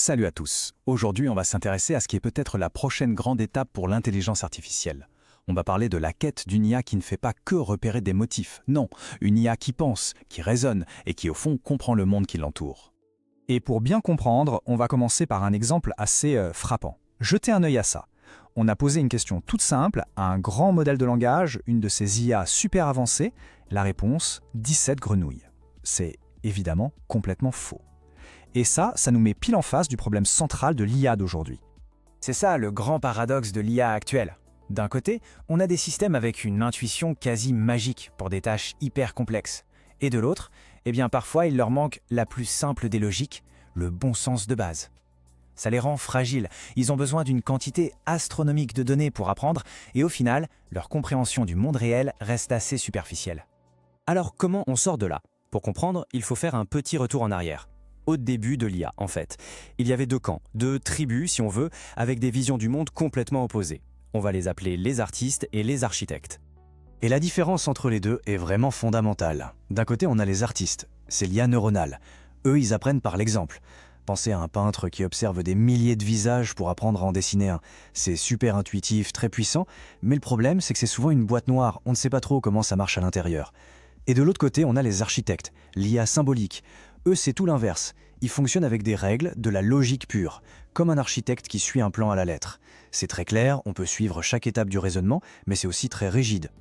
Salut à tous. Aujourd'hui, on va s'intéresser à ce qui est peut-être la prochaine grande étape pour l'intelligence artificielle. On va parler de la quête d'une IA qui ne fait pas que repérer des motifs. Non, une IA qui pense, qui raisonne et qui au fond comprend le monde qui l'entoure. Et pour bien comprendre, on va commencer par un exemple assez frappant. Jetez un œil à ça. On a posé une question toute simple à un grand modèle de langage, une de ces IA super avancées. La réponse, 17 grenouilles. C'est évidemment complètement faux. Et ça nous met pile en face du problème central de l'IA d'aujourd'hui. C'est ça le grand paradoxe de l'IA actuelle. D'un côté, on a des systèmes avec une intuition quasi magique pour des tâches hyper complexes. Et de l'autre, parfois il leur manque la plus simple des logiques, le bon sens de base. Ça les rend fragiles, ils ont besoin d'une quantité astronomique de données pour apprendre, et au final, leur compréhension du monde réel reste assez superficielle. Alors comment on sort de là? Pour comprendre, il faut faire un petit retour en arrière. Au début de l'IA, en fait. Il y avait deux camps, deux tribus, si on veut, avec des visions du monde complètement opposées. On va les appeler les artistes et les architectes. Et la différence entre les deux est vraiment fondamentale. D'un côté, on a les artistes, c'est l'IA neuronale. Eux, ils apprennent par l'exemple. Pensez à un peintre qui observe des milliers de visages pour apprendre à en dessiner un. C'est super intuitif, très puissant, mais le problème, c'est que c'est souvent une boîte noire, on ne sait pas trop comment ça marche à l'intérieur. Et de l'autre côté, on a les architectes, l'IA symbolique. Eux, c'est tout l'inverse. Ils fonctionnent avec des règles, de la logique pure, comme un architecte qui suit un plan à la lettre. C'est très clair, on peut suivre chaque étape du raisonnement, mais c'est aussi très rigide.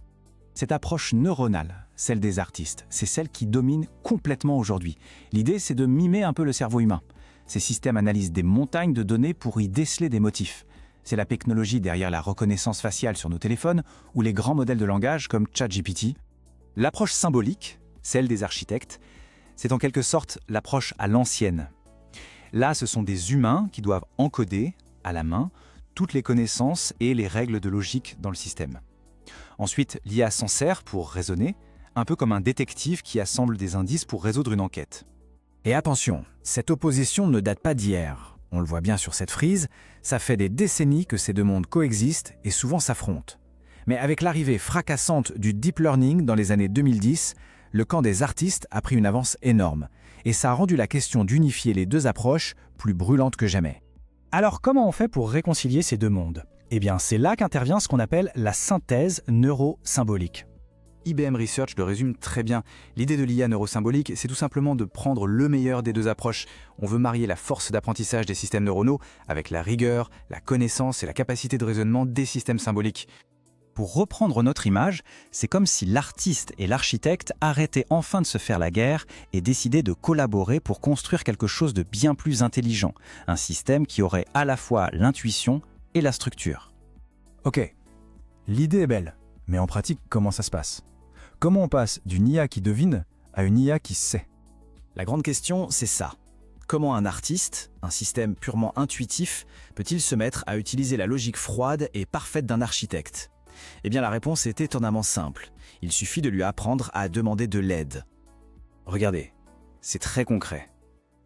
Cette approche neuronale, celle des artistes, c'est celle qui domine complètement aujourd'hui. L'idée, c'est de mimer un peu le cerveau humain. Ces systèmes analysent des montagnes de données pour y déceler des motifs. C'est la technologie derrière la reconnaissance faciale sur nos téléphones ou les grands modèles de langage comme ChatGPT. L'approche symbolique, celle des architectes, c'est en quelque sorte l'approche à l'ancienne. Là, ce sont des humains qui doivent encoder, à la main, toutes les connaissances et les règles de logique dans le système. Ensuite, l'IA s'en sert pour raisonner, un peu comme un détective qui assemble des indices pour résoudre une enquête. Et attention, cette opposition ne date pas d'hier. On le voit bien sur cette frise, ça fait des décennies que ces deux mondes coexistent et souvent s'affrontent. Mais avec l'arrivée fracassante du deep learning dans les années 2010, le camp des artistes a pris une avance énorme. Et ça a rendu la question d'unifier les deux approches plus brûlante que jamais. Alors comment on fait pour réconcilier ces deux mondes? Eh bien, c'est là qu'intervient ce qu'on appelle la synthèse neurosymbolique. IBM Research le résume très bien. L'idée de l'IA neurosymbolique, c'est tout simplement de prendre le meilleur des deux approches. On veut marier la force d'apprentissage des systèmes neuronaux avec la rigueur, la connaissance et la capacité de raisonnement des systèmes symboliques. Pour reprendre notre image, c'est comme si l'artiste et l'architecte arrêtaient enfin de se faire la guerre et décidaient de collaborer pour construire quelque chose de bien plus intelligent, un système qui aurait à la fois l'intuition et la structure. Ok, l'idée est belle, mais en pratique, comment ça se passe? Comment on passe d'une IA qui devine à une IA qui sait? La grande question, c'est ça. Comment un artiste, un système purement intuitif, peut-il se mettre à utiliser la logique froide et parfaite d'un architecte? Eh bien, la réponse est étonnamment simple. Il suffit de lui apprendre à demander de l'aide. Regardez, c'est très concret.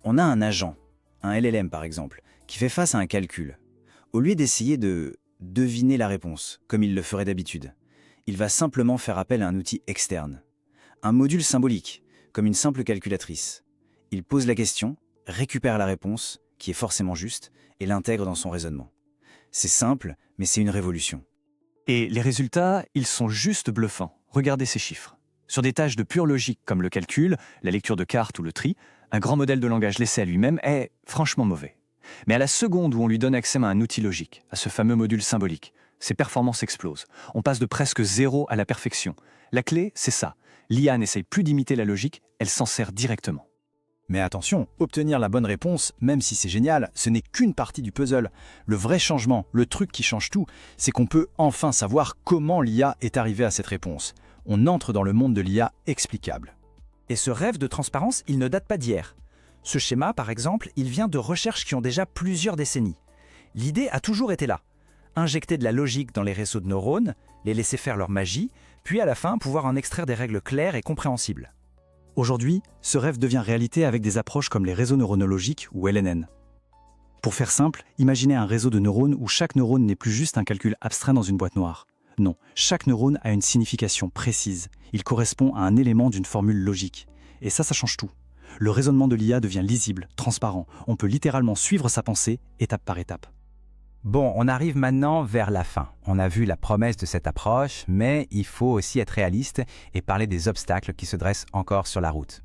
On a un agent, un LLM par exemple, qui fait face à un calcul. Au lieu d'essayer de deviner la réponse, comme il le ferait d'habitude, il va simplement faire appel à un outil externe. Un module symbolique, comme une simple calculatrice. Il pose la question, récupère la réponse, qui est forcément juste, et l'intègre dans son raisonnement. C'est simple, mais c'est une révolution. Et les résultats, ils sont juste bluffants. Regardez ces chiffres. Sur des tâches de pure logique comme le calcul, la lecture de cartes ou le tri, un grand modèle de langage laissé à lui-même est franchement mauvais. Mais à la seconde où on lui donne accès à un outil logique, à ce fameux module symbolique, ses performances explosent. On passe de presque zéro à la perfection. La clé, c'est ça. L'IA n'essaye plus d'imiter la logique, elle s'en sert directement. Mais attention, obtenir la bonne réponse, même si c'est génial, ce n'est qu'une partie du puzzle. Le vrai changement, le truc qui change tout, c'est qu'on peut enfin savoir comment l'IA est arrivée à cette réponse. On entre dans le monde de l'IA explicable. Et ce rêve de transparence, il ne date pas d'hier. Ce schéma, par exemple, il vient de recherches qui ont déjà plusieurs décennies. L'idée a toujours été là. Injecter de la logique dans les réseaux de neurones, les laisser faire leur magie, puis à la fin pouvoir en extraire des règles claires et compréhensibles. Aujourd'hui, ce rêve devient réalité avec des approches comme les réseaux neuronologiques ou LNN. Pour faire simple, imaginez un réseau de neurones où chaque neurone n'est plus juste un calcul abstrait dans une boîte noire. Non, chaque neurone a une signification précise. Il correspond à un élément d'une formule logique. Et ça change tout. Le raisonnement de l'IA devient lisible, transparent. On peut littéralement suivre sa pensée, étape par étape. Bon, on arrive maintenant vers la fin. On a vu la promesse de cette approche, mais il faut aussi être réaliste et parler des obstacles qui se dressent encore sur la route.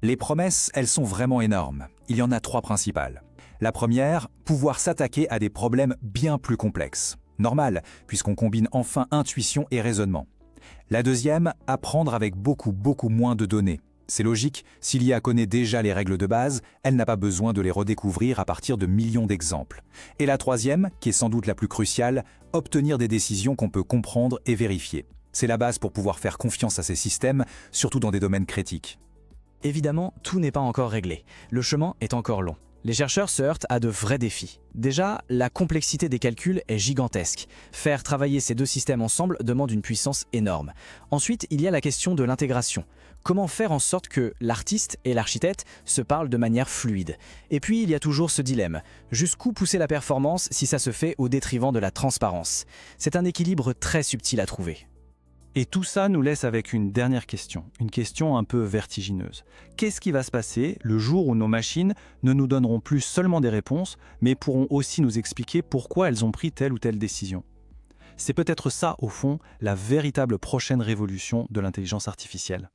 Les promesses, elles sont vraiment énormes. Il y en a 3 principales. La première, pouvoir s'attaquer à des problèmes bien plus complexes. Normal, puisqu'on combine enfin intuition et raisonnement. La deuxième, apprendre avec beaucoup moins de données. C'est logique, si l'IA connaît déjà les règles de base, elle n'a pas besoin de les redécouvrir à partir de millions d'exemples. Et la troisième, qui est sans doute la plus cruciale, obtenir des décisions qu'on peut comprendre et vérifier. C'est la base pour pouvoir faire confiance à ces systèmes, surtout dans des domaines critiques. Évidemment, tout n'est pas encore réglé. Le chemin est encore long. Les chercheurs se heurtent à de vrais défis. Déjà, la complexité des calculs est gigantesque. Faire travailler ces deux systèmes ensemble demande une puissance énorme. Ensuite, il y a la question de l'intégration. Comment faire en sorte que l'artiste et l'architecte se parlent de manière fluide? Et puis, il y a toujours ce dilemme. Jusqu'où pousser la performance si ça se fait au détriment de la transparence? C'est un équilibre très subtil à trouver. Et tout ça nous laisse avec une dernière question, une question un peu vertigineuse. Qu'est-ce qui va se passer le jour où nos machines ne nous donneront plus seulement des réponses, mais pourront aussi nous expliquer pourquoi elles ont pris telle ou telle décision? C'est peut-être ça, au fond, la véritable prochaine révolution de l'intelligence artificielle.